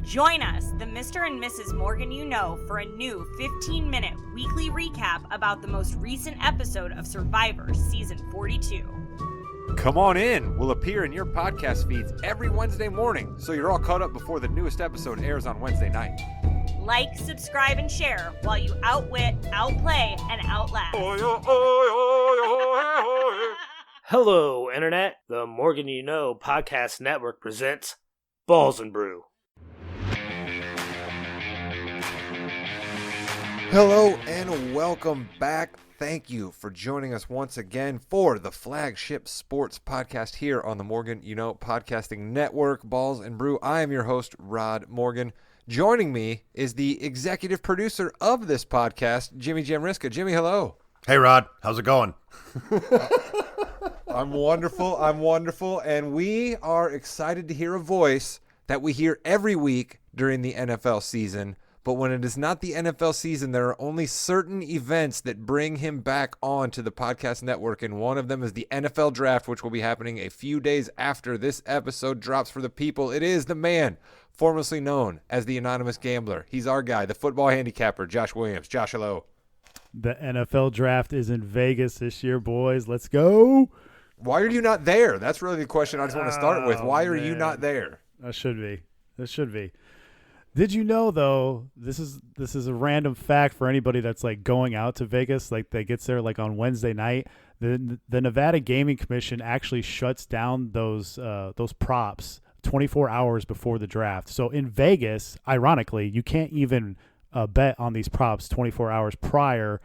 Join us, the Mr. and Mrs. Morgan you know, for a new 15-minute weekly recap about the most recent episode of Survivor Season 42. Come on in. We'll appear in your podcast feeds every Wednesday morning, so you're all caught up before the newest episode airs on Wednesday night. Like, subscribe, and share while you outwit, outplay, and outlast. Hello, Internet. The Morgan You Know Podcast Network presents Balls and Brew. Hello and welcome back. Thank you for joining us once again for the flagship sports podcast here on the Morgan You Know Podcasting Network, Balls and Brew. I am your host, Rod Morgan. Joining me is the executive producer of this podcast, Jimmy Jamriska. Jimmy, hello. Hey, Rod. How's it going? I'm wonderful, and we are excited to hear a voice that we hear every week during the NFL season. But when it is not the NFL season, there are only certain events that bring him back on to the podcast network, and one of them is the NFL draft, which will be happening a few days after this episode drops for the people. It is the man formerly known as the Anonymous Gambler. He's our guy, the football handicapper, Josh Williams. Josh, hello. The NFL draft is in Vegas this year, boys. Let's go. Why are you not there? That's really the question I just want to start with. Why are you not there? That should be. Did you know, though, this is a random fact for anybody that's like going out to Vegas, like that gets there like on Wednesday night. The Nevada Gaming Commission actually shuts down those props 24 hours before the draft. So in Vegas, ironically, you can't even bet on these props 24 hours prior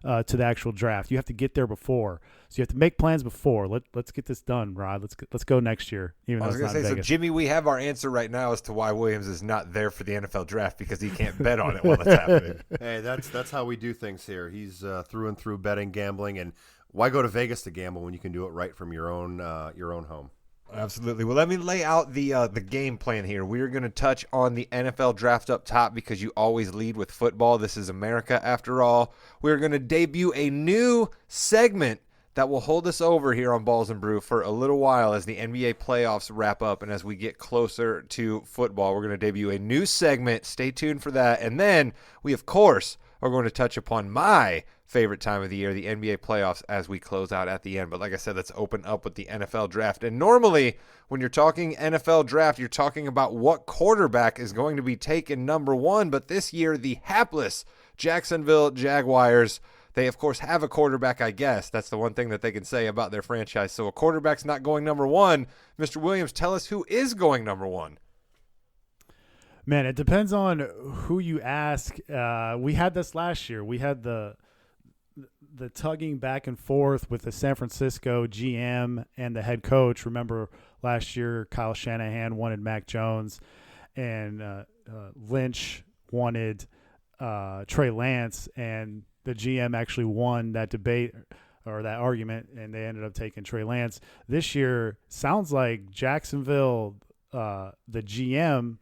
to the actual draft. You have to get there before. So you have to make plans before. Let's get this done, Rod. Let's go next year. Even I was though going it's to not say, in Vegas. so Jimmy, we have our answer right now as to why Williams is not there for the NFL draft, because he can't bet on it while it's happening. Hey, that's how we do things here. He's through and through betting, gambling, and why go to Vegas to gamble when you can do it right from your own home? Absolutely. Well, let me lay out the game plan here. We're going to touch on the NFL draft up top because you always lead with football. This is America after all. We're going to debut a new segment that will hold us over here on Balls and Brew for a little while as the NBA playoffs wrap up and as we get closer to football. We're going to debut a new segment. Stay tuned for that. And then we, of course, are going to touch upon my favorite time of the year, the NBA playoffs, as we close out at the end. But like I said, let's open up with the NFL draft. And normally, when you're talking NFL draft, you're talking about what quarterback is going to be taken number one. But this year, the hapless Jacksonville Jaguars, they, of course, have a quarterback, I guess. That's the one thing that they can say about their franchise. So a quarterback's not going number one. Mr. Williams, tell us who is going number one. Man, it depends on who you ask. We had this last year. We had the tugging back and forth with the San Francisco GM and the head coach. Remember last year, Kyle Shanahan wanted Mac Jones, and Lynch wanted Trey Lance, and the GM actually won that debate or that argument, and they ended up taking Trey Lance. This year, sounds like Jacksonville, the GM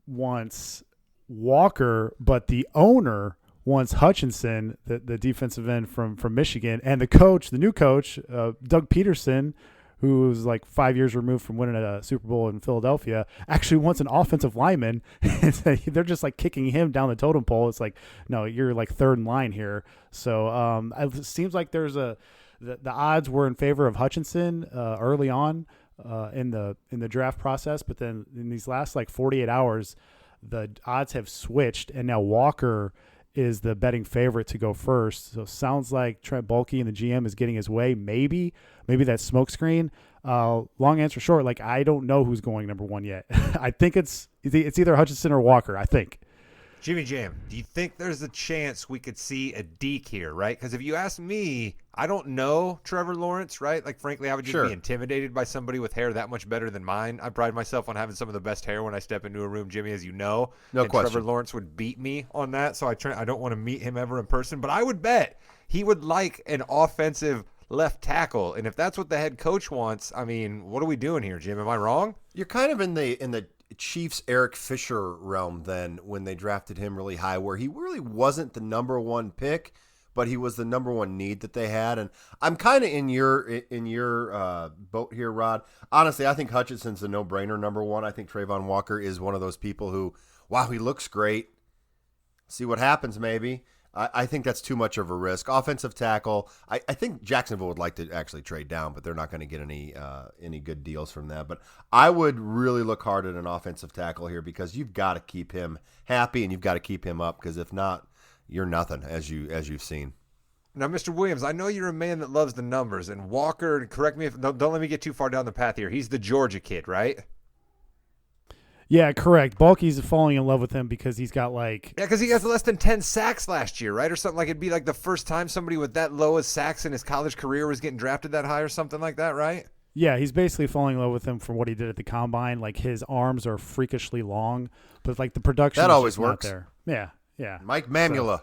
wants Walker, but the owner wants Hutchinson, the defensive end from Michigan, and the new coach, Doug Peterson, who was like 5 years removed from winning a Super Bowl in Philadelphia, actually wants an offensive lineman. They're just like kicking him down the totem pole. It's like, no, you're like third in line here. So it seems like the odds were in favor of Hutchinson early on in the draft process, but then in these last like 48 hours, the odds have switched, and now Walker is the betting favorite to go first. So it sounds like Trent Baalke and the GM is getting his way. Maybe that smokescreen. Long answer short, like I don't know who's going number one yet. I think it's either Hutchinson or Walker, I think. Jimmy Jam, do you think there's a chance we could see a deke here, right? Because if you ask me, I don't know Trevor Lawrence, right? Like, frankly, I would just be intimidated by somebody with hair that much better than mine. I pride myself on having some of the best hair when I step into a room, Jimmy, as you know. No question. Trevor Lawrence would beat me on that, so I don't want to meet him ever in person. But I would bet he would like an offensive left tackle. And if that's what the head coach wants, I mean, what are we doing here, Jim? Am I wrong? You're kind of in the Chiefs Eric Fisher realm then when they drafted him really high, where he really wasn't the number one pick, but he was the number one need that they had. And I'm kind of in your boat here, Rod. Honestly, I think Hutchinson's a no-brainer number one. I think Trayvon Walker is one of those people who, wow, he looks great. See what happens maybe. I think that's too much of a risk. Offensive tackle, I think Jacksonville would like to actually trade down, but they're not going to get any good deals from that. But I would really look hard at an offensive tackle here because you've got to keep him happy and you've got to keep him up because if not, you're nothing as you've seen. Now, Mr. Williams, I know you're a man that loves the numbers, and Walker, correct me if don't let me get too far down the path here. He's the Georgia kid, right? Yeah, correct. Bulky's falling in love with him because he's got like... Yeah, because he has less than 10 sacks last year, right? Or something like it'd be like the first time somebody with that low as sacks in his college career was getting drafted that high or something like that, right? Yeah, he's basically falling in love with him from what he did at the combine. Like his arms are freakishly long, but like the production that is always just works. Not there. Yeah, yeah. Mike Mamula.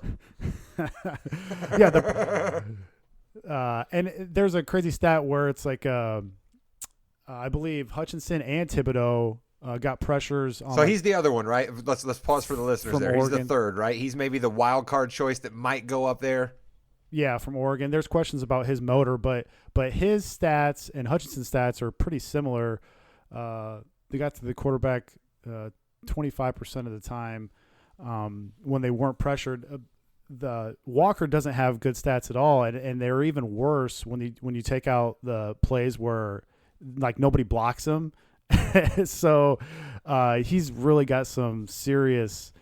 Yeah, and there's a crazy stat where it's like I believe Hutchinson and Thibodeau got pressures on. So he's the other one, right? Let's pause for the listeners From there. He's Oregon. the third, right? He's maybe the wild card choice that might go up there. Yeah, from Oregon. There's questions about his motor, but his stats and Hutchinson's stats are pretty similar. They got to the quarterback 25% of the time when they weren't pressured. The Walker doesn't have good stats at all, and they're even worse when you take out the plays where like nobody blocks him. So he's really got some serious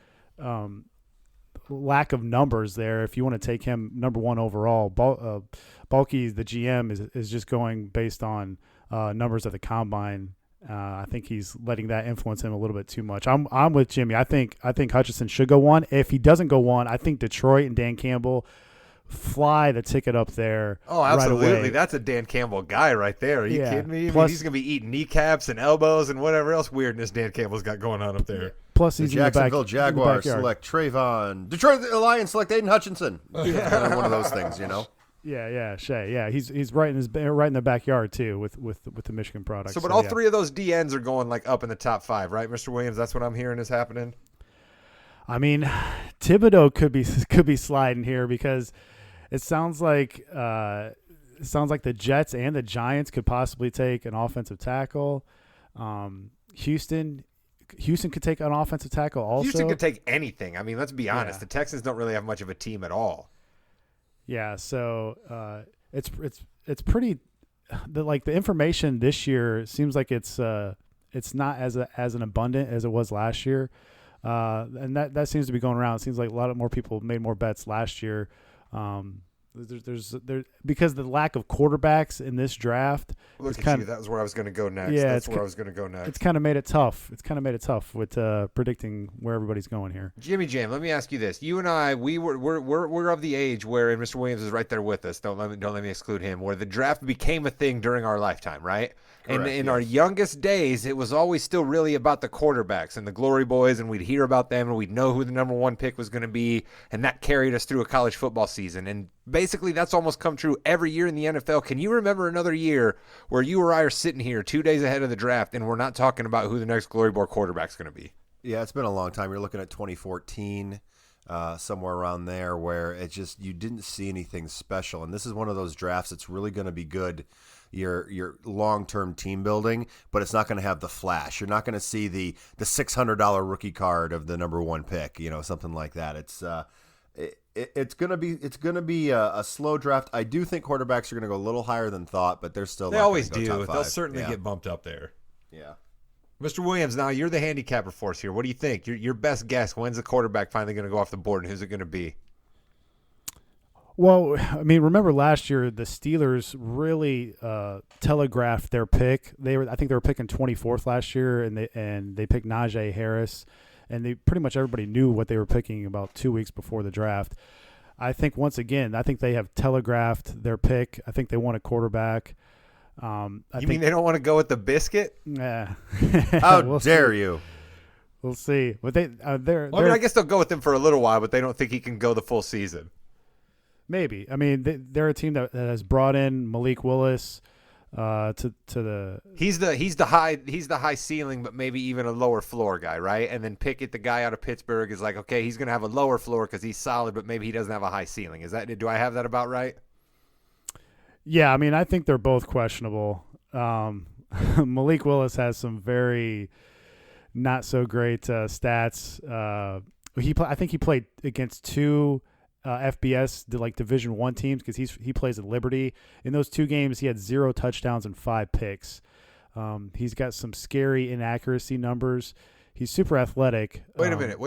lack of numbers there. If you want to take him number one overall, Bulky, the GM, is just going based on numbers at the combine. I think he's letting that influence him a little bit too much. I'm with Jimmy. I think Hutchinson should go one. If he doesn't go one, I think Detroit and Dan Campbell fly the ticket up there. Oh, absolutely. Right away. That's a Dan Campbell guy right there. Are you kidding me? Plus, he's going to be eating kneecaps and elbows and whatever else weirdness Dan Campbell's got going on up there. Plus, The he's Jacksonville in the Jaguars backyard. select Trayvon. Detroit Lions select Aiden Hutchinson. Kind of one of those things, you know. Yeah, Shay. Yeah, he's right in the backyard too with the Michigan product. But all three of those DNs are going like up in the top five, right, Mr. Williams? That's what I'm hearing is happening. I mean, Thibodeau could be sliding here because it sounds like the Jets and the Giants could possibly take an offensive tackle. Houston could take an offensive tackle also. Houston could take anything. I mean, let's be honest. Yeah. The Texans don't really have much of a team at all. Yeah, so it's pretty the information this year seems like it's not as an abundant as it was last year, and that seems to be going around. It seems like a lot more people made more bets last year. There's because the lack of quarterbacks in this draft. Look at you. That was where I was going to go next. Yeah, That's where I was going to go next. It's kind of made it tough. With predicting where everybody's going here. Jimmy Jam, let me ask you this. You and I, we're of the age where, and Mr. Williams is right there with us. Don't let me exclude him. Where the draft became a thing during our lifetime, right? And Correct, in our youngest days, it was always still really about the quarterbacks and the glory boys, and we'd hear about them, and we'd know who the number one pick was going to be, and that carried us through a college football season. And basically, that's almost come true every year in the NFL. Can you remember another year where you or I are sitting here 2 days ahead of the draft, and we're not talking about who the next glory boy quarterback's going to be? Yeah, it's been a long time. You're looking at 2014, somewhere around there, where it just you didn't see anything special. And this is one of those drafts that's really going to be good. Your long-term team building, but it's not going to have the flash. You're not going to see the $600 rookie card of the number one pick, something like that. It's going to be a slow draft. I do think quarterbacks are going to go a little higher than thought, but they're still They not always gonna go do. top They'll five. certainly Yeah. get bumped up there. Yeah. Mr. Williams, now you're the handicapper for us here. What do you think? Your best guess. When's the quarterback finally going to go off the board, and who's it going to be? Well, I mean, remember last year the Steelers really telegraphed their pick. I think they were picking 24th last year, and they picked Najee Harris, and they pretty much everybody knew what they were picking about 2 weeks before the draft. I think once again, they have telegraphed their pick. I think they want a quarterback. You mean they don't want to go with the biscuit? Yeah. How We'll dare see. you? We'll see. But they're Well, I mean, I guess they'll go with him for a little while, but they don't think he can go the full season. maybe. I mean, they're a team that has brought in Malik Willis. to the. He's the high ceiling, but maybe even a lower floor guy, right? And then Pickett, the guy out of Pittsburgh, is like, okay, he's gonna have a lower floor because he's solid, but maybe he doesn't have a high ceiling. Do I have that about right? Yeah, I mean, I think they're both questionable. Malik Willis has some very not so great stats. I think he played against two FBS Division I teams because he plays at Liberty. In those two games, he had 0 touchdowns and 5 picks. He's got some scary inaccuracy numbers. He's super athletic. Wait a minute.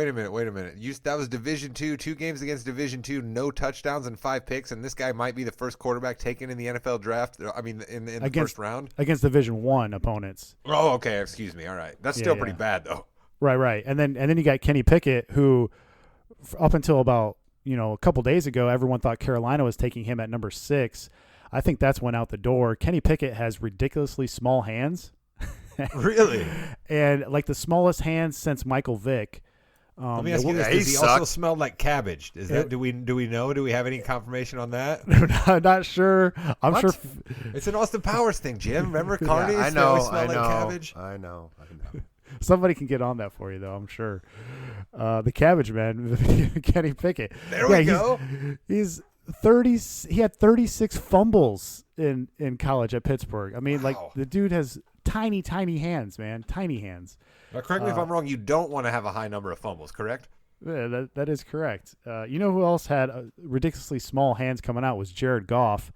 That was Division II, 2 games against Division II, no touchdowns and 5 picks, and this guy might be the first quarterback taken in the NFL draft. I mean, in the first round against Division I opponents. Oh, okay. Excuse me. All right, that's still pretty bad though. Right. And then you got Kenny Pickett, who up until about a couple days ago, everyone thought Carolina was taking him at number 6. I think that's went out the door. Kenny Pickett has ridiculously small hands. Really? And like the smallest hands since Michael Vick. Let me ask you this: does he also smell like cabbage? Is that do we know? Do we have any confirmation on that? I'm not sure. I'm sure it's an Austin Powers thing, Jim. Remember Carney? Yeah, I smell like cabbage. I know. Somebody can get on that for you, though. I'm sure. The Cabbage Man, Kenny Pickett. There we go. He's 30. He had 36 fumbles in college at Pittsburgh. I mean, wow. Like the dude has tiny hands, man. Tiny hands. Now, correct me if I'm wrong. You don't want to have a high number of fumbles, correct? Yeah, that is correct. You know who else had ridiculously small hands coming out was Jared Goff,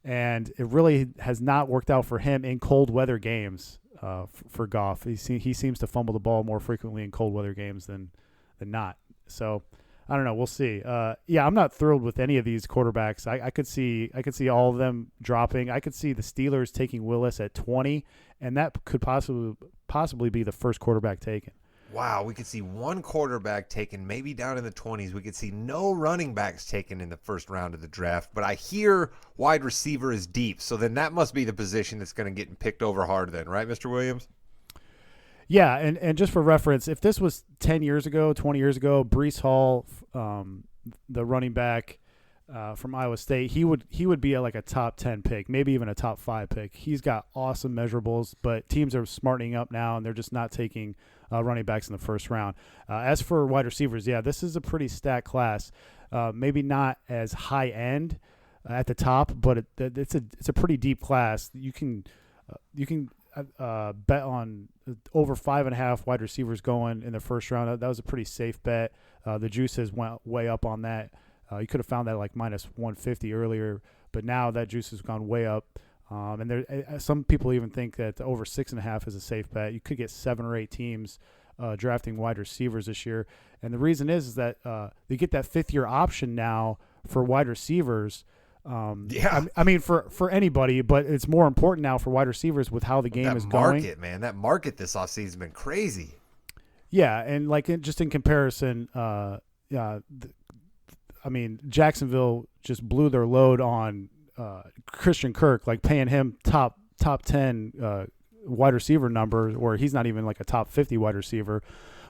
and it really has not worked out for him in cold weather games. For Goff, he seems to fumble the ball more frequently in cold weather games than not. So I don't know. We'll see. Yeah, I'm not thrilled with any of these quarterbacks. I could see all of them dropping. I could see the Steelers taking Willis at 20, and that could possibly be the first quarterback taken. Wow, we could see one quarterback taken maybe down in the 20s. We could see no running backs taken in the first round of the draft. But I hear wide receiver is deep. So then that must be the position that's going to get picked over hard then, right, Mr. Williams? Yeah, and just for reference, if this was 10 years ago, 20 years ago, Breece Hall, the running back from Iowa State, he would be like a top 10 pick, maybe even a top 5 pick. He's got awesome measurables, but teams are smartening up now, and they're just not taking running backs in the first round. As for wide receivers, yeah, this is a pretty stacked class. Maybe not as high end at the top, but it's a pretty deep class. You can bet on over 5.5 wide receivers going in the first round. That was a pretty safe bet. The juices went way up on that. You could have found that like minus 150 earlier, but now that juice has gone way up. And there, some people even think that over 6.5 is a safe bet. You could get 7 or 8 teams drafting wide receivers this year. And the reason is that they get that 5th-year option now for wide receivers. Yeah. I mean, for anybody, but it's more important now for wide receivers with how the game is going. That market this offseason has been crazy. Yeah, and just in comparison, I mean, Jacksonville just blew their load on Christian Kirk, like paying him top 10 wide receiver number, where he's not even like a top 50 wide receiver,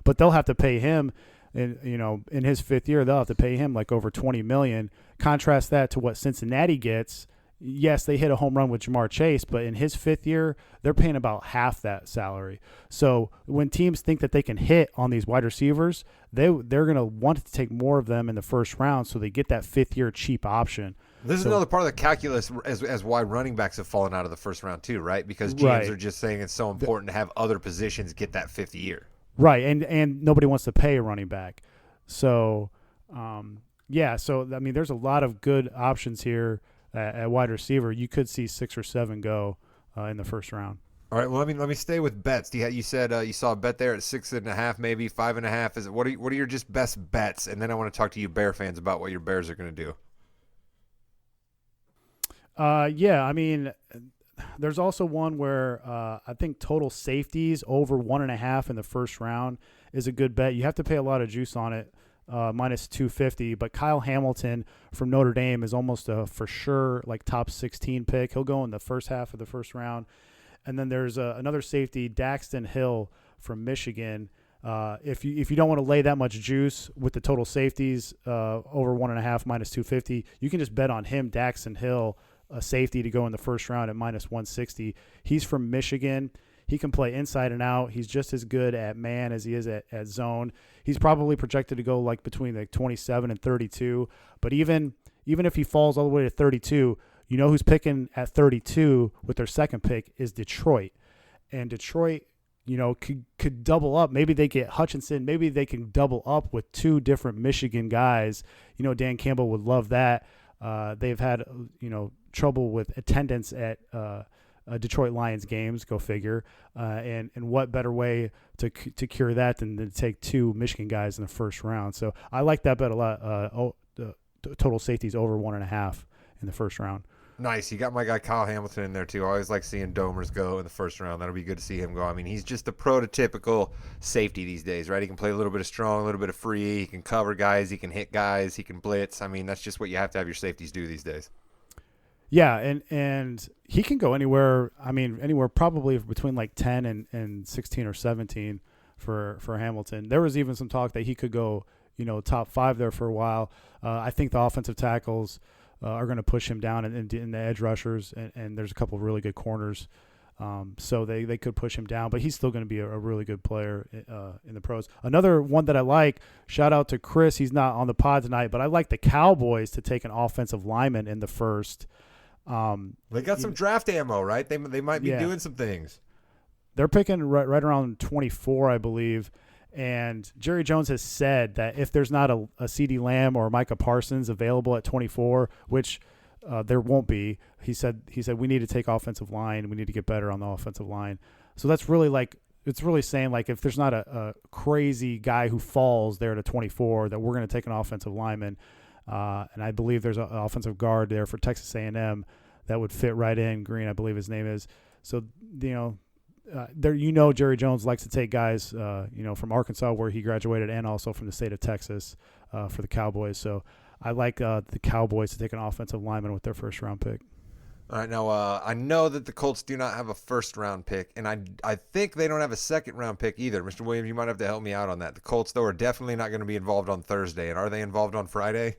but they'll have to pay him. And in his 5th year, they'll have to pay him like over $20 million. Contrast that to what Cincinnati gets. Yes, they hit a home run with Jamar Chase, but in his 5th year, they're paying about half that salary. So when teams think that they can hit on these wide receivers, they're going to want to take more of them in the first round, so they get that 5th-year cheap option. This is another part of the calculus as why running backs have fallen out of the first round too, right? Because GMs are just saying it's so important to have other positions get that 5th year. Right, and nobody wants to pay a running back. So, so, I mean, there's a lot of good options here at wide receiver. You could see 6 or 7 go in the first round. All right, well, let me stay with bets. You said you saw a bet there at 6.5, maybe 5.5. What are your just best bets? And then I want to talk to you Bear fans about what your Bears are going to do. I mean, there's also one where I think total safeties over 1.5 in the first round is a good bet. You have to pay a lot of juice on it, minus 250. But Kyle Hamilton from Notre Dame is almost a for sure like top 16 pick. He'll go in the first half of the first round. And then there's another safety, Daxton Hill from Michigan. If you don't want to lay that much juice with the total safeties over 1.5 minus 250, you can just bet on him, Daxton Hill, a safety to go in the first round at minus 160. He's from Michigan. He can play inside and out. He's just as good at man as he is at zone. He's probably projected to go like between like 27 and 32. But even if he falls all the way to 32, you know who's picking at 32 with their second pick is Detroit. And Detroit, you know, could double up. Maybe they get Hutchinson. Maybe they can double up with two different Michigan guys. You know, Dan Campbell would love that. They've had, you know, trouble with attendance at Detroit Lions games, go figure. And what better way to cure that than to take two Michigan guys in the first round? So I like that bet a lot. The total safeties over 1.5 in the first round. Nice. You got my guy Kyle Hamilton in there, too. I always like seeing Domers go in the first round. That'll be good to see him go. I mean, he's just the prototypical safety these days, right? He can play a little bit of strong, a little bit of free. He can cover guys. He can hit guys. He can blitz. I mean, that's just what you have to have your safeties do these days. Yeah, and he can go anywhere. I mean, anywhere probably between like 10 and 16 or 17 for Hamilton. There was even some talk that he could go, you know, top 5 there for a while. I think the offensive tackles are going to push him down in the edge rushers, and there's a couple of really good corners. So they could push him down, but he's still going to be a really good player in the pros. Another one that I like, shout out to Chris. He's not on the pod tonight, but I like the Cowboys to take an offensive lineman in the first. They got some draft ammo, right? They might be doing some things. They're picking right around 24, I believe. And Jerry Jones has said that if there's not a CeeDee Lamb or Micah Parsons available at 24, which there won't be, he said we need to take offensive line. We need to get better on the offensive line. So that's really like, it's really saying like if there's not a crazy guy who falls there to 24, that we're going to take an offensive lineman. And I believe there's an offensive guard there for Texas A&M that would fit right in. Green, I believe his name is. So, you know, Jerry Jones likes to take guys, from Arkansas where he graduated and also from the state of Texas for the Cowboys. So I like the Cowboys to take an offensive lineman with their first round pick. All right, now I know that the Colts do not have a first-round pick, and I think they don't have a second-round pick either. Mr. Williams, you might have to help me out on that. The Colts, though, are definitely not going to be involved on Thursday, and are they involved on Friday?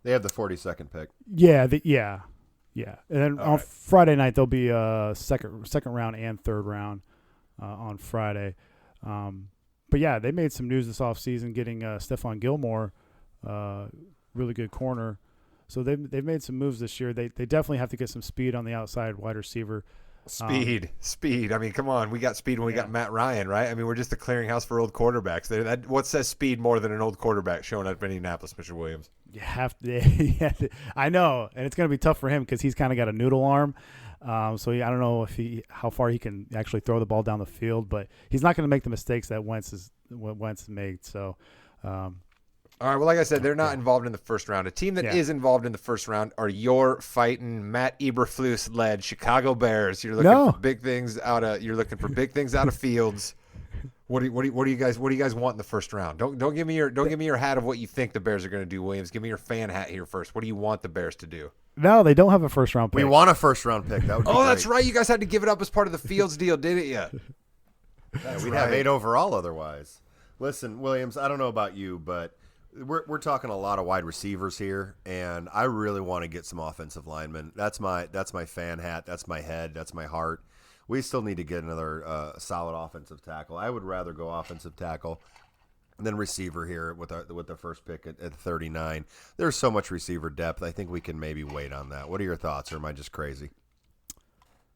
They have the 42nd pick. Yeah. And then on right. Friday night, there'll be a second round and third round on Friday. But, yeah, they made some news this offseason getting Stephon Gilmore, really good corner. So they've made some moves this year. They definitely have to get some speed on the outside wide receiver. Speed. I mean, come on. We got speed when we got Matt Ryan, right? I mean, we're just a clearinghouse for old quarterbacks. What says speed more than an old quarterback showing up in Indianapolis, Mr. Williams? You have to. I know, and it's going to be tough for him because he's kind of got a noodle arm. So I don't know how far he can actually throw the ball down the field, but he's not going to make the mistakes that Wentz made. So. All right, well, like I said, they're not involved in the first round. A team that is involved in the first round are your fighting Matt Eberflus-led Chicago Bears. You're looking for big things out of Fields. What do you guys want in the first round? Don't give me your hat of what you think the Bears are going to do, Williams. Give me your fan hat here first. What do you want the Bears to do? No, they don't have a first round pick. We want a first round pick. That would be great. That's right. You guys had to give it up as part of the Fields deal, didn't you? We'd have 8 overall otherwise. Listen, Williams, I don't know about you, but we're talking a lot of wide receivers here, and I really want to get some offensive linemen. That's my fan hat. That's my head. That's my heart. We still need to get another solid offensive tackle. I would rather go offensive tackle than receiver here with the first pick at 39. There's so much receiver depth. I think we can maybe wait on that. What are your thoughts, or am I just crazy?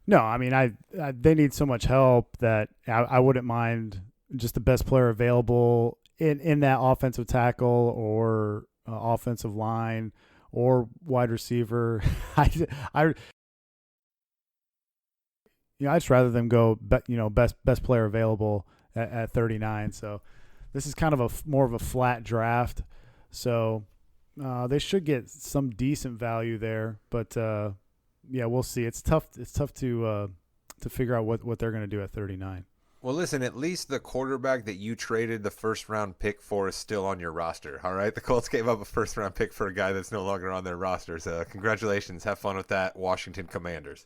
No, I mean, they need so much help that I wouldn't mind just the best player available in that offensive tackle or offensive line or wide receiver. I'd just rather them go, best player available at 39. So this is kind of more of a flat draft. So they should get some decent value there, but we'll see. It's tough to figure out what they're going to do at 39. Well, listen, at least the quarterback that you traded the first-round pick for is still on your roster, all right? The Colts gave up a first-round pick for a guy that's no longer on their roster, so congratulations. Have fun with that, Washington Commanders.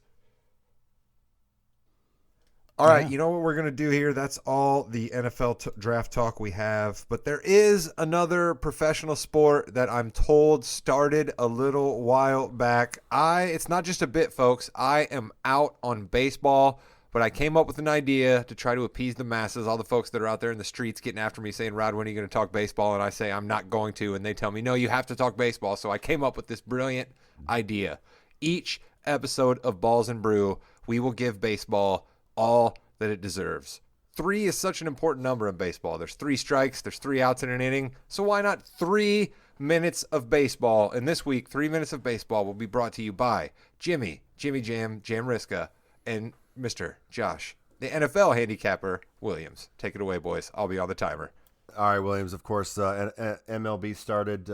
All right, Yeah. you know what we're going to do here? That's all the NFL draft talk we have. But there is another professional sport that I'm told started a little while back. It's not just a bit, folks. I am out on baseball, but I came up with an idea to try to appease the masses, all the folks that are out there in the streets getting after me saying, Rod, when are you going to talk baseball? And I say, I'm not going to. And they tell me, no, you have to talk baseball. So I came up with this brilliant idea. Each episode of Balls and Brew, we will give baseball all that it deserves. 3 is such an important number in baseball. There's 3 strikes, there's 3 outs in an inning. So why not 3 minutes of baseball? And this week, 3 minutes of baseball will be brought to you by Jimmy Jam Riska, and Mr. Josh, the NFL handicapper, Williams. Take it away, boys. I'll be on the timer. All right, Williams, of course, MLB started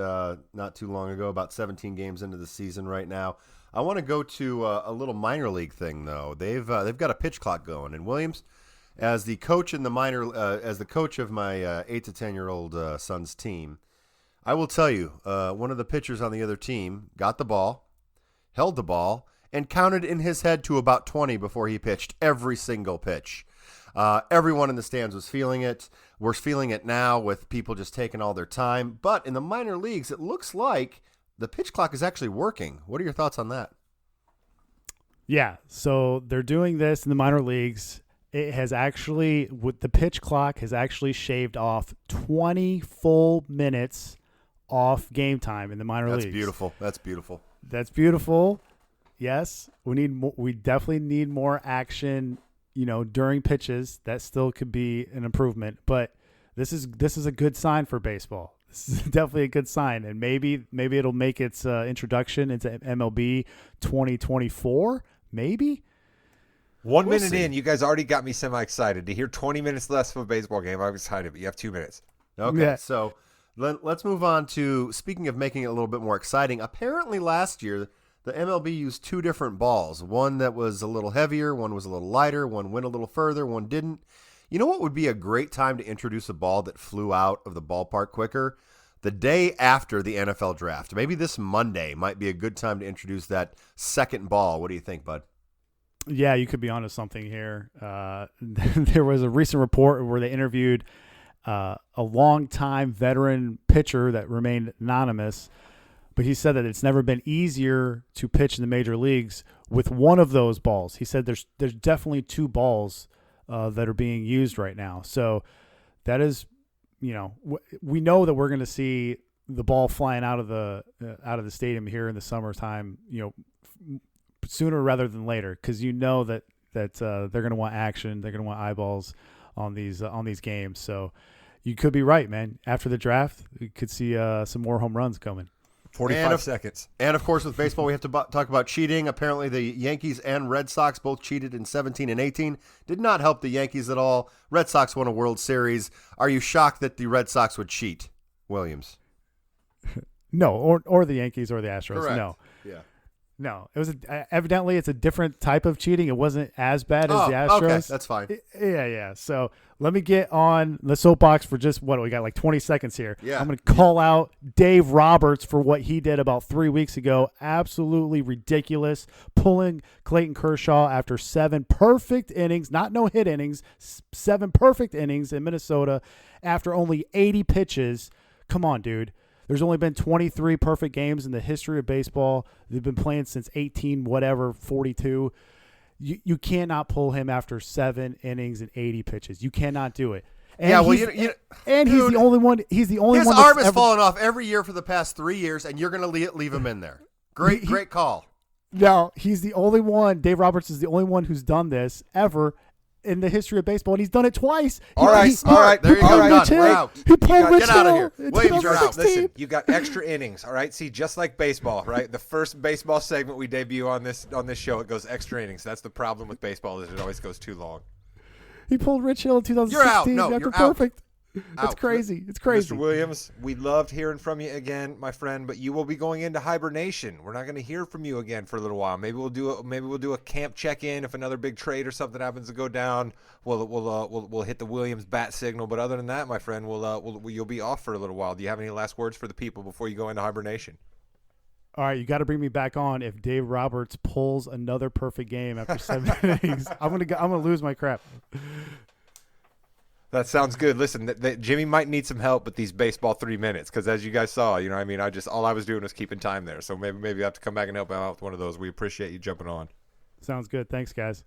not too long ago, about 17 games into the season right now. I want to go to a little minor league thing, though. They've got a pitch clock going, and Williams, as the coach in the as the coach of my 8 to 10-year-old son's team, I will tell you, one of the pitchers on the other team got the ball, held the ball, and counted in his head to about 20 before he pitched every single pitch. Everyone in the stands was feeling it. We're feeling it now with people just taking all their time. But in the minor leagues, it looks like the pitch clock is actually working. What are your thoughts on that? Yeah, so they're doing this in the minor leagues. It has actually, with the pitch clock, has actually shaved off 20 full minutes off game time in the minor leagues. That's beautiful. That's beautiful. That's beautiful. Yes, we definitely need more action, during pitches. That still could be an improvement, but this is a good sign for baseball. This is definitely a good sign, and maybe it'll make its introduction into MLB 2024. Maybe. We'll minute see. in, you guys already got me semi-excited. To hear 20 minutes less of a baseball game, I'm excited, but you have 2 minutes. Okay, Yeah. so let's move on to, speaking of making it a little bit more exciting, apparently last year the MLB used 2 different balls. One that was a little heavier, one was a little lighter, one went a little further, one didn't. You know what would be a great time to introduce a ball that flew out of the ballpark quicker? The day after the NFL draft. Maybe this Monday might be a good time to introduce that second ball. What do you think, bud? Yeah, you could be onto something here. There was a recent report where they interviewed a longtime veteran pitcher that remained anonymous, but he said that it's never been easier to pitch in the major leagues with one of those balls. He said there's definitely 2 balls that are being used right now. So that is, we know that we're going to see the ball flying out of the stadium here in the summertime, sooner rather than later, because that they're going to want action, they're going to want eyeballs on these games. So you could be right, man. After the draft, we could see some more home runs coming. 45 seconds. And, of course, with baseball, we have to talk about cheating. Apparently, the Yankees and Red Sox both cheated in 17 and 18. Did not help the Yankees at all. Red Sox won a World Series. Are you shocked that the Red Sox would cheat, Williams? No, or the Yankees or the Astros. Correct. No. Yeah. No, it was evidently it's a different type of cheating. It wasn't as bad as the Astros. Okay, that's fine. Yeah. So let me get on the soapbox for just we got like 20 seconds here. Yeah. I'm going to call out Dave Roberts for what he did about 3 weeks ago. Absolutely ridiculous. Pulling Clayton Kershaw after 7 perfect innings, not no hit innings, 7 perfect innings in Minnesota after only 80 pitches. Come on, dude. There's only been 23 perfect games in the history of baseball. They've been playing since 42. You cannot pull him after 7 innings and 80 pitches. You cannot do it. And well, he's the only one. He's the only his one. His arm has fallen off every year for the past 3 years, and you're going to leave him in there. Great call. No, he's the only one. Dave Roberts is the only one who's done this ever in the history of baseball, and he's done it twice. All right. There you go. Done. We're out. He pulled Rich Get out of Hill here. in Williams, you're out. 2016. Listen, you got extra innings, all right? See, just like baseball, right? The first baseball segment we debut on this show, it goes extra innings. That's the problem with baseball, is it always goes too long. He pulled Rich Hill in 2016 You're out. No, after you're out. perfect. It's crazy. It's crazy. Mr. Williams, we loved hearing from you again, my friend, but you will be going into hibernation. We're not going to hear from you again for a little while. Maybe we'll do a camp check-in if another big trade or something happens to go down. We'll hit the Williams bat signal, but other than that, my friend, you'll be off for a little while. Do you have any last words for the people before you go into hibernation? All right, you got to bring me back on if Dave Roberts pulls another perfect game after 7 innings. I'm gonna lose my crap. That sounds good. Listen, Jimmy might need some help with these baseball 3 minutes because, as you guys saw, all I was doing was keeping time there. So maybe I have to come back and help out with one of those. We appreciate you jumping on. Sounds good. Thanks, guys.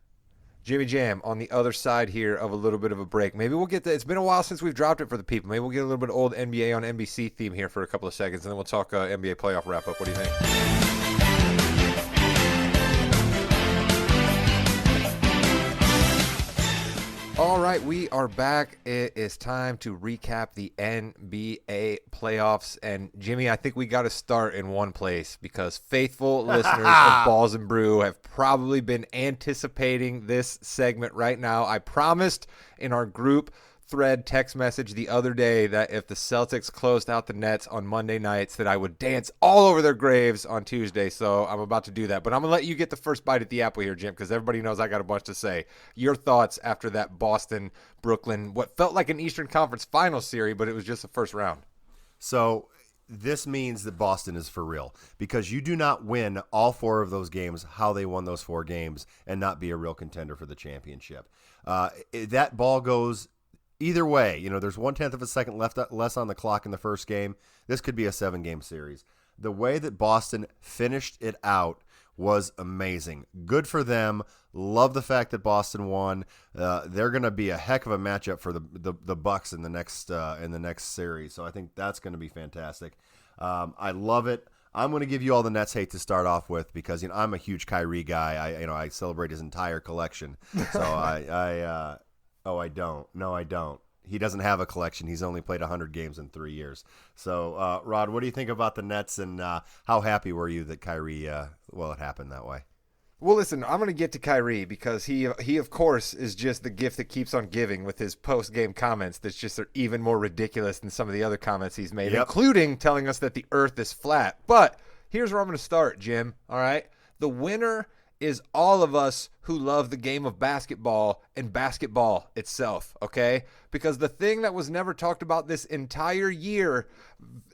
Jimmy Jam on the other side here of a little bit of a break. Maybe we'll get it's been a while since we've dropped it for the people. Maybe we'll get a little bit of old NBA on NBC theme here for a couple of seconds, and then we'll talk NBA playoff wrap up. What do you think? All right, we are back. It is time to recap the NBA playoffs. And, Jimmy, I think we got to start in one place because faithful listeners of Balls and Brew have probably been anticipating this segment right now. I promised in our group thread text message the other day that if the Celtics closed out the Nets on Monday nights that I would dance all over their graves on Tuesday. So I'm about to do that. But I'm going to let you get the first bite at the apple here, Jim, because everybody knows I got a bunch to say. Your thoughts after that Boston-Brooklyn, what felt like an Eastern Conference Finals series, but it was just the first round. So this means that Boston is for real because you do not win all 4 of those games how they won those 4 games and not be a real contender for the championship. That ball goes either way. There's 1/10 of a second less on the clock in the first game. This could be a 7-game series. The way that Boston finished it out was amazing. Good for them. Love the fact that Boston won. They're going to be a heck of a matchup for the Bucks in the next series. So I think that's going to be fantastic. I love it. I'm going to give you all the Nets hate to start off with because I'm a huge Kyrie guy. I celebrate his entire collection. So I don't. No, I don't. He doesn't have a collection. He's only played 100 games in 3 years. So, Rod, what do you think about the Nets, and how happy were you that Kyrie, it happened that way? Well, listen, I'm going to get to Kyrie because he of course, is just the gift that keeps on giving with his post-game comments that's just are even more ridiculous than some of the other comments he's made, including telling us that the earth is flat. But here's where I'm going to start, Jim, all right? The winner is all of us who love the game of basketball and basketball itself, okay? Because the thing that was never talked about this entire year,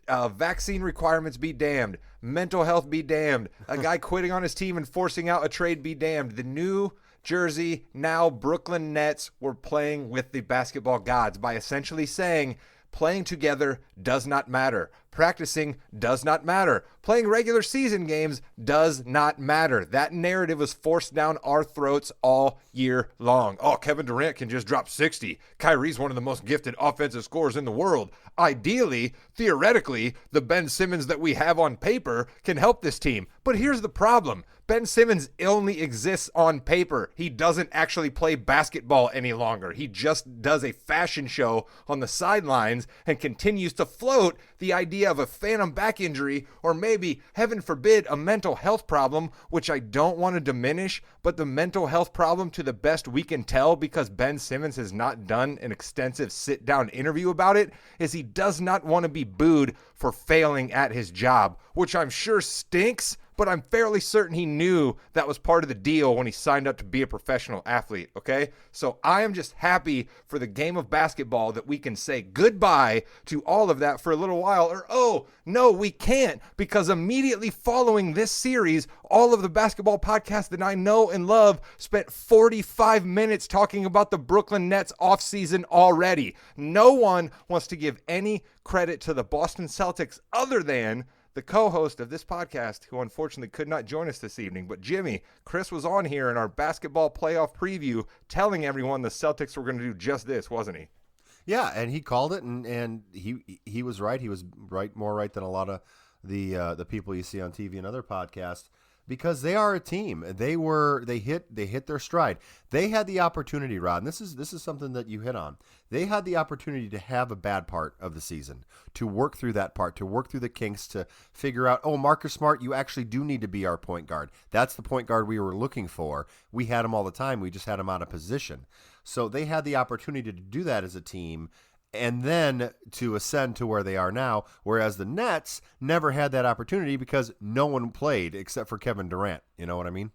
vaccine requirements be damned, mental health be damned, a guy quitting on his team and forcing out a trade be damned. The New Jersey, now Brooklyn Nets were playing with the basketball gods by essentially saying playing together does not matter. Practicing does not matter. Playing regular season games does not matter. That narrative was forced down our throats all year long. Oh, Kevin Durant can just drop 60. Kyrie's one of the most gifted offensive scorers in the world. Ideally, theoretically, the Ben Simmons that we have on paper can help this team. But here's the problem. Ben Simmons only exists on paper. He doesn't actually play basketball any longer. He just does a fashion show on the sidelines and continues to float the idea of a phantom back injury or maybe, heaven forbid, a mental health problem, which I don't want to diminish, but the mental health problem to the best we can tell because Ben Simmons has not done an extensive sit-down interview about it is he does not want to be booed for failing at his job, which I'm sure stinks, but I'm fairly certain he knew that was part of the deal when he signed up to be a professional athlete, okay? So I am just happy for the game of basketball that we can say goodbye to all of that for a little while, or oh, no, we can't, because immediately following this series, all of the basketball podcasts that I know and love spent 45 minutes talking about the Brooklyn Nets offseason already. No one wants to give any credit to the Boston Celtics other than the co-host of this podcast, who unfortunately could not join us this evening. But Jimmy, Chris was on here in our basketball playoff preview telling everyone the Celtics were going to do just this, wasn't he? Yeah, and he called it, and he was right. He was more right than a lot of the people you see on TV and other podcasts. Because they are a team. They hit their stride. They had the opportunity, Rod, and this is something that you hit on. They had the opportunity to have a bad part of the season, to work through that part, to work through the kinks, to figure out, oh, Marcus Smart, you actually do need to be our point guard. That's the point guard we were looking for. We had him all the time. We just had him out of position. So they had the opportunity to do that as a team, and then to ascend to where they are now, whereas the Nets never had that opportunity because no one played except for Kevin Durant. You know what I mean?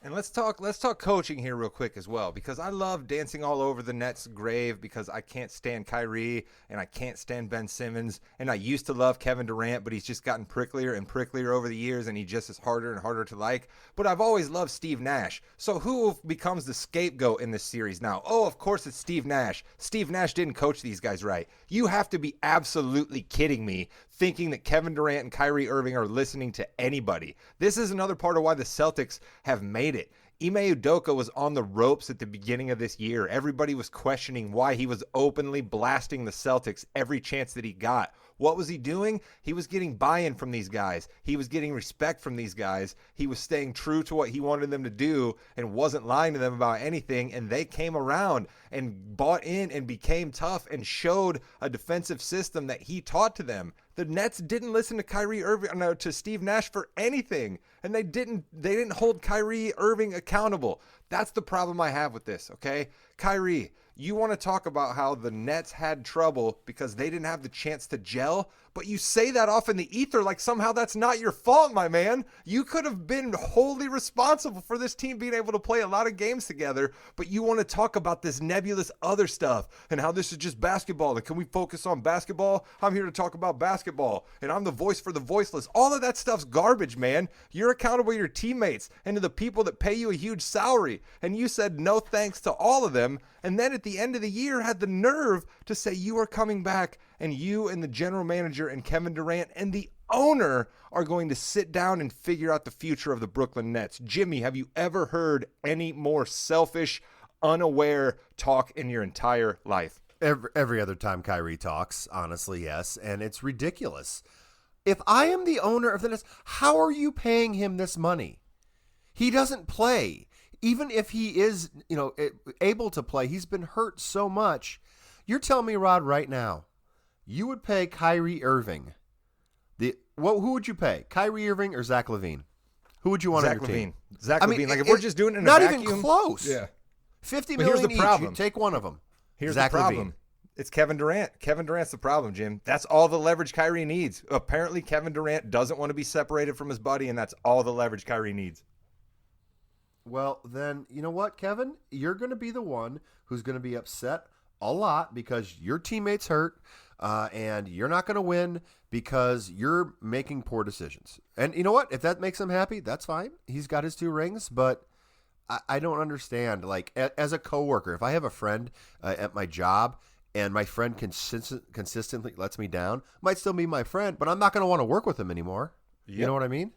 And let's talk coaching here real quick as well, because I love dancing all over the Nets' grave because I can't stand Kyrie and I can't stand Ben Simmons, and I used to love Kevin Durant, but he's just gotten pricklier and pricklier over the years, and he just is harder and harder to like. But I've always loved Steve Nash. So who becomes the scapegoat in this series now? Oh, of course it's Steve Nash. Steve Nash didn't coach these guys right. You have to be absolutely kidding me thinking that Kevin Durant and Kyrie Irving are listening to anybody. This is another part of why the Celtics have made it. Ime Udoka was on the ropes at the beginning of this year. Everybody was questioning why he was openly blasting the Celtics every chance that he got. What was he doing? He was getting buy-in from these guys. He was getting respect from these guys. He was staying true to what he wanted them to do and wasn't lying to them about anything. And they came around and bought in and became tough and showed a defensive system that he taught to them. The Nets didn't listen to Kyrie Irving, no, to Steve Nash for anything, and they didn't hold Kyrie Irving accountable. That's the problem I have with this, okay? Kyrie, you want to talk about how the Nets had trouble because they didn't have the chance to gel, but you say that off in the ether like somehow that's not your fault, my man. You could have been wholly responsible for this team being able to play a lot of games together, but you want to talk about this nebulous other stuff and how this is just basketball, and can we focus on basketball? I'm here to talk about basketball, and I'm the voice for the voiceless. All of that stuff's garbage, man. You're accountable to your teammates and to the people that pay you a huge salary, and you said no thanks to all of them, and then at the end of the year had the nerve to say you are coming back, and you and the general manager and Kevin Durant and the owner are going to sit down and figure out the future of the Brooklyn Nets. Jimmy, have you ever heard any more selfish, unaware talk in your entire life? Every other time Kyrie talks, honestly, yes, and it's ridiculous. If I am the owner of the Nets, how are you paying him this money? He doesn't play. Even if he is, able to play, he's been hurt so much. You're telling me, Rod, right now, you would pay Kyrie Irving. Who would you pay? Kyrie Irving or Zach LaVine? Who would you want on your team? Zach LaVine. Like if we're just doing it in not a vacuum, even close. Yeah. $50 But here's million the each. problem. You take one of them. Here's Zach the problem. LaVine. It's Kevin Durant. Kevin Durant's the problem, Jim. That's all the leverage Kyrie needs. Apparently, Kevin Durant doesn't want to be separated from his buddy, and that's all the leverage Kyrie needs. Well, then, you know what, Kevin? You're going to be the one who's going to be upset a lot because your teammate's hurt, and you're not going to win because you're making poor decisions. And you know what? If that makes him happy, that's fine. He's got his 2 rings, but I don't understand. Like, as a coworker, if I have a friend at my job and my friend consistently lets me down, might still be my friend, but I'm not going to want to work with him anymore. Yep. You know what I mean?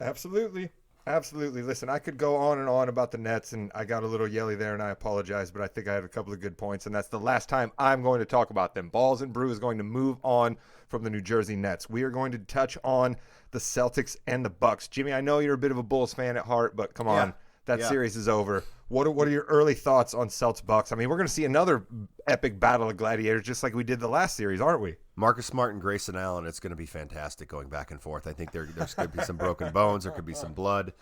Absolutely. Absolutely. Listen, I could go on and on about the Nets, and I got a little yelly there, and I apologize, but I think I had a couple of good points, and that's the last time I'm going to talk about them. Balls and Brew is going to move on from the New Jersey Nets. We are going to touch on the Celtics and the Bucks. Jimmy, I know you're a bit of a Bulls fan at heart, but come on. That series is over. What are your early thoughts on Celtics Bucks? I mean, we're going to see another epic battle of gladiators just like we did the last series, aren't we? Marcus Smart and Grayson Allen, it's going to be fantastic going back and forth. I think there's going to be some broken bones. There could be some blood.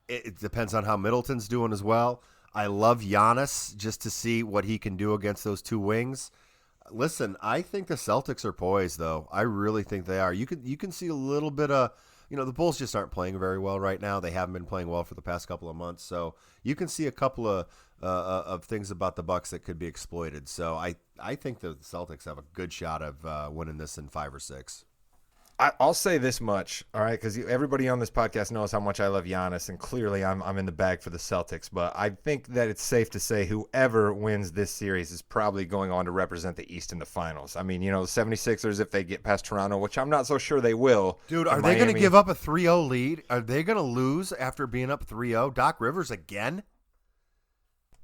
It depends on how Middleton's doing as well. I love Giannis just to see what he can do against those 2 wings. Listen, I think the Celtics are poised, though. I really think they are. You can see a little bit of, the Bulls just aren't playing very well right now. They haven't been playing well for the past couple of months. So you can see a couple of things about the Bucks that could be exploited. So I think the Celtics have a good shot of winning this in 5 or 6. I'll say this much, all right, because everybody on this podcast knows how much I love Giannis, and clearly I'm in the bag for the Celtics. But I think that it's safe to say whoever wins this series is probably going on to represent the East in the finals. I mean, the 76ers, if they get past Toronto, which I'm not so sure they will. Dude, are they going to give up a 3-0 lead? Are they going to lose after being up 3-0? Doc Rivers again?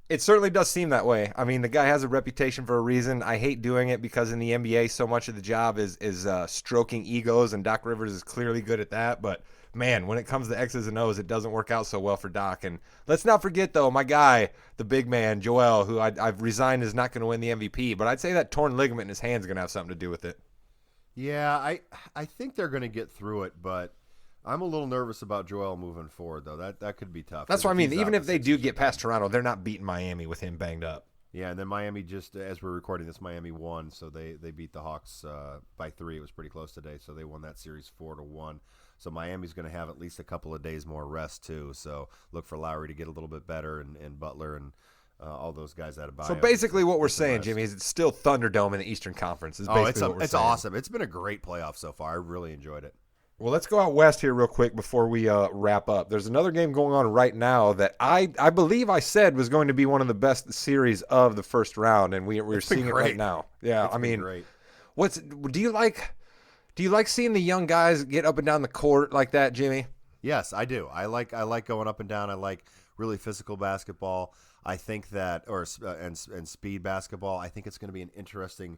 It certainly does seem that way. I mean, the guy has a reputation for a reason. I hate doing it because in the NBA, so much of the job is stroking egos, and Doc Rivers is clearly good at that. But, man, when it comes to X's and O's, it doesn't work out so well for Doc. And let's not forget, though, my guy, the big man, Joel, who I've resigned is not going to win the MVP. But I'd say that torn ligament in his hand is going to have something to do with it. Yeah, I think they're going to get through it, but I'm a little nervous about Joel moving forward, though. That could be tough. That's what I mean. Even if they do get past Toronto, they're not beating Miami with him banged up. Yeah, and then Miami just, as we're recording this, Miami won, so they beat the Hawks by 3. It was pretty close today, so they won that series 4-1. So Miami's going to have at least a couple of days more rest too. So look for Lowry to get a little bit better, and Butler and all those guys out of bio. So basically, what we're saying, Jimmy, is it's still Thunderdome in the Eastern Conference. Is basically what we're it's saying. awesome. It's been a great playoff so far. I really enjoyed it. Well, let's go out west here real quick before we wrap up. There's another game going on right now that I believe I said was going to be one of the best series of the first round, and we're seeing it right now. Yeah, I mean, great. Do you like seeing the young guys get up and down the court like that, Jimmy? Yes, I do. I like going up and down. I like really physical basketball. I think that and speed basketball. I think it's going to be an interesting.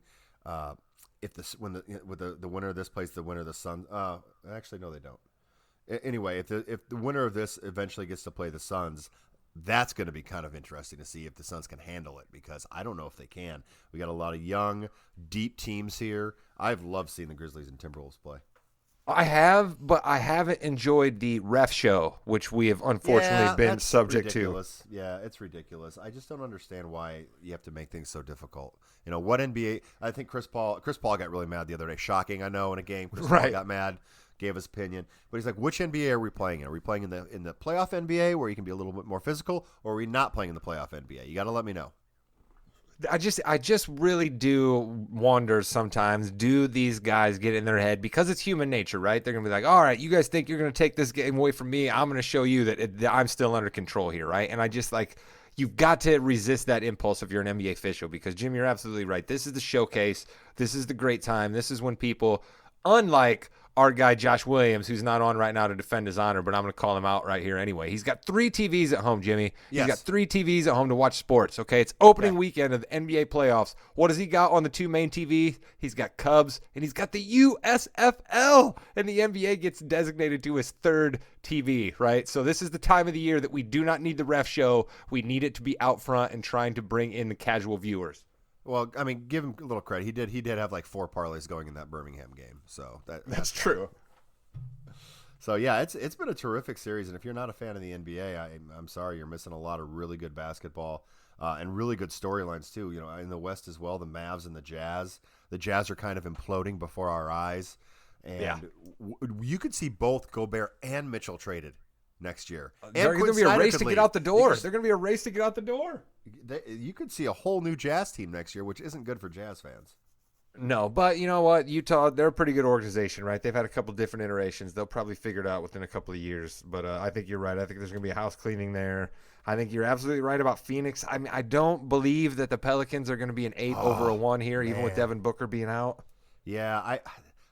If the winner of this plays the winner of the Suns, actually no, they don't. Anyway, if the winner of this eventually gets to play the Suns, that's going to be kind of interesting to see if the Suns can handle it, because I don't know if they can. We got a lot of young, deep teams here. I've loved seeing the Grizzlies and Timberwolves play. I have, but I haven't enjoyed the ref show, which we have unfortunately been subject ridiculous. To. Yeah, it's ridiculous. I just don't understand why you have to make things so difficult. You know, what NBA – I think Chris Paul got really mad the other day. Shocking, I know, in a game. Chris Paul got mad, gave his opinion. But he's like, which NBA are we playing in? Are we playing in the playoff NBA where you can be a little bit more physical, or are we not playing in the playoff NBA? You got to let me know. I just really do wonder sometimes, do these guys get in their head, because it's human nature, right? They're going to be like, all right, you guys think you're going to take this game away from me. I'm going to show you that I'm still under control here, right? And I just you've got to resist that impulse if you're an NBA official, because, Jim, you're absolutely right. This is the showcase. This is the great time. This is when people, unlike our guy Josh Williams, who's not on right now to defend his honor, but I'm going to call him out right here anyway. He's got 3 TVs at home, Jimmy. He's got 3 TVs at home to watch sports, okay? It's opening weekend of the NBA playoffs. What has he got on the 2 main TVs? He's got Cubs, and he's got the USFL, and the NBA gets designated to his 3rd TV, right? So this is the time of the year that we do not need the ref show. We need it to be out front and trying to bring in the casual viewers. Well, I mean, give him a little credit. He did have like 4 parlays going in that Birmingham game, so that's true. So yeah, it's been a terrific series, and if you're not a fan of the NBA, I'm sorry, you're missing a lot of really good basketball and really good storylines too. You know, in the West as well, the Mavs and the Jazz. The Jazz are kind of imploding before our eyes, and you could see both Gobert and Mitchell traded next year. There's going to be a race to get out the door. There's going to be a race to get out the door. You could see a whole new Jazz team next year, which isn't good for Jazz fans. No, but you know what? Utah, they're a pretty good organization, right? They've had a couple different iterations. They'll probably figure it out within a couple of years. But I think you're right. I think there's going to be a house cleaning there. I think you're absolutely right about Phoenix. I mean, I don't believe that the Pelicans are going to be an 8 over a 1 here, even with Devin Booker being out. Yeah,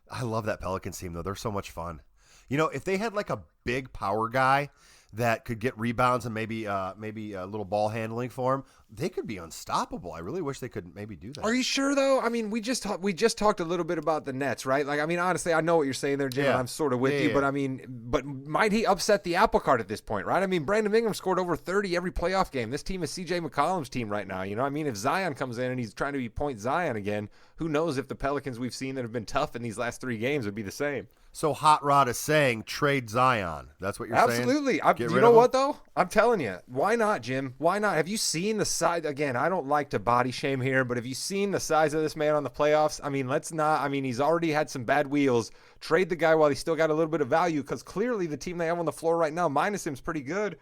I love that Pelicans team, though. They're so much fun. You know, if they had like a big power guy that could get rebounds and maybe a little ball handling for him, they could be unstoppable. I really wish they could maybe do that. Are you sure though? I mean, we just talked a little bit about the Nets, right? Like, I mean, honestly, I know what you're saying there, Jim. And I'm sort of with you, but I mean, but might he upset the apple cart at this point, right? I mean, Brandon Ingram scored over 30 every playoff game. This team is CJ McCollum's team right now. You know, I mean, if Zion comes in and he's trying to be point Zion again, who knows if the Pelicans we've seen that have been tough in these last 3 games would be the same. So Hot Rod is saying trade Zion. That's what you're saying? Absolutely. You know what, though? I'm telling you. Why not, Jim? Why not? Have you seen the size? Again, I don't like to body shame here, but have you seen the size of this man on the playoffs? I mean, he's already had some bad wheels. Trade the guy while he's still got a little bit of value, because clearly the team they have on the floor right now, minus him, is pretty good.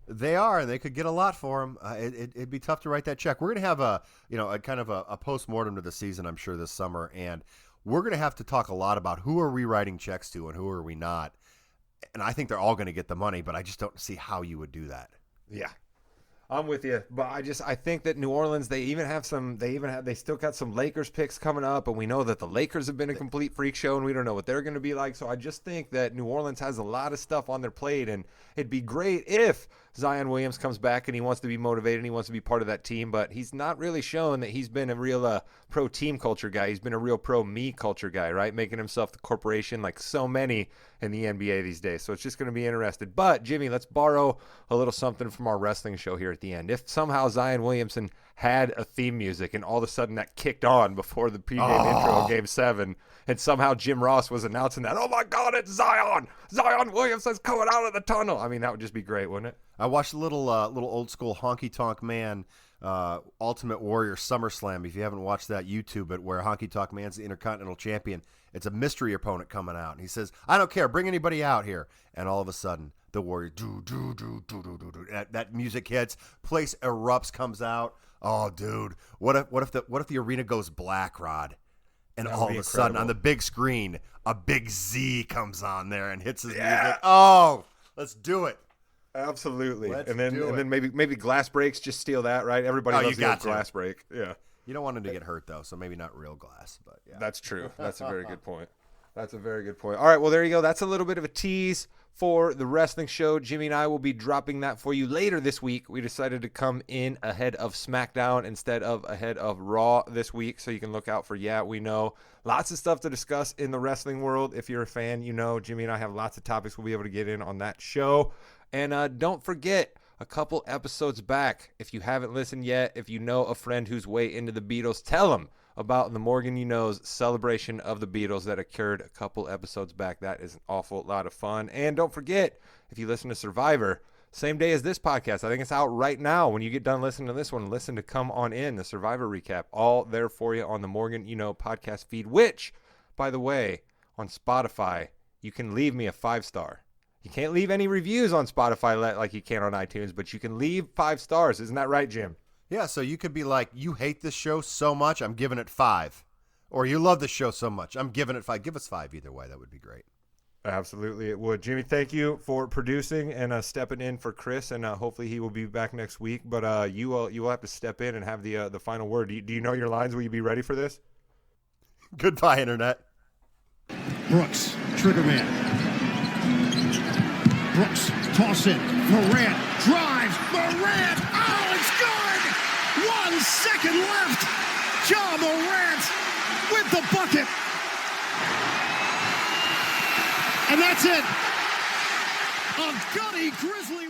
They are, and they could get a lot for him. It'd be tough to write that check. We're going to have a kind of a post-mortem to the season, I'm sure, this summer, and we're going to have to talk a lot about who are we writing checks to and who are we not. And I think they're all going to get the money, but I just don't see how you would do that. Yeah. I'm with you, but I think that New Orleans, they still got some Lakers picks coming up, and we know that the Lakers have been a complete freak show, and we don't know what they're going to be like. So I just think that New Orleans has a lot of stuff on their plate, and it'd be great if Zion Williams comes back and he wants to be motivated and he wants to be part of that team, but he's not really shown that he's been a real pro team culture guy. He's been a real pro me culture guy, right? Making himself the corporation like so many in the NBA these days. So it's just going to be interesting. But Jimmy, let's borrow a little something from our wrestling show here at the end. If somehow Zion Williamson had a theme music and all of a sudden that kicked on before the pregame intro of Game 7, and somehow Jim Ross was announcing that, oh my God, it's Zion! Zion Williamson's coming out of the tunnel. I mean, that would just be great, wouldn't it? I watched a little old school honky tonk man Ultimate Warrior SummerSlam. If you haven't watched that, YouTube it, where Honky Tonk Man's the Intercontinental Champion. It's a mystery opponent coming out. And he says, I don't care, bring anybody out here. And all of a sudden, the Warrior, that music hits, place erupts, comes out. Oh, dude, what if the arena goes black, Rod? And all of a sudden, on the big screen, a big Z comes on there and hits his music. Oh, let's do it. Absolutely. Let's and then do it. maybe glass breaks, just steal that, right? Everybody loves the old glass break. Yeah. You don't want him to get hurt, though, so maybe not real glass. But yeah. That's true. That's a very good point. That's a very good point. All right, well, there you go. That's a little bit of a tease for the wrestling show. Jimmy and I will be dropping that for you later this week. We decided to come in ahead of SmackDown instead of ahead of Raw this week, so you can look out for We Know. Lots of stuff to discuss in the wrestling world. If you're a fan, you know Jimmy and I have lots of topics we'll be able to get in on that show. And don't forget, a couple episodes back, if you haven't listened yet, if you know a friend who's way into the Beatles, tell them about the Morgan You Know's celebration of the Beatles that occurred a couple episodes back. That is an awful lot of fun. And don't forget, if you listen to Survivor, same day as this podcast, I think it's out right now. When you get done listening to this one, listen to Come On In, the Survivor recap, all there for you on the Morgan You Know podcast feed, which, by the way, on Spotify, you can leave me a 5-star. You can't leave any reviews on Spotify like you can on iTunes, but you can leave 5 stars. Isn't that right, Jim? Yeah, so you could be like, you hate this show so much, I'm giving it 5. Or you love this show so much, I'm giving it 5. Give us 5 either way. That would be great. Absolutely, it would. Jimmy, thank you for producing and stepping in for Chris, and hopefully he will be back next week. But you will have to step in and have the final word. Do you know your lines? Will you be ready for this? Goodbye, Internet. Brooks, trigger man. Brooks, toss it. Morant drives. Morant. Oh, it's good. 1 second left. Ja Morant with the bucket. And that's it. A gutty Grizzly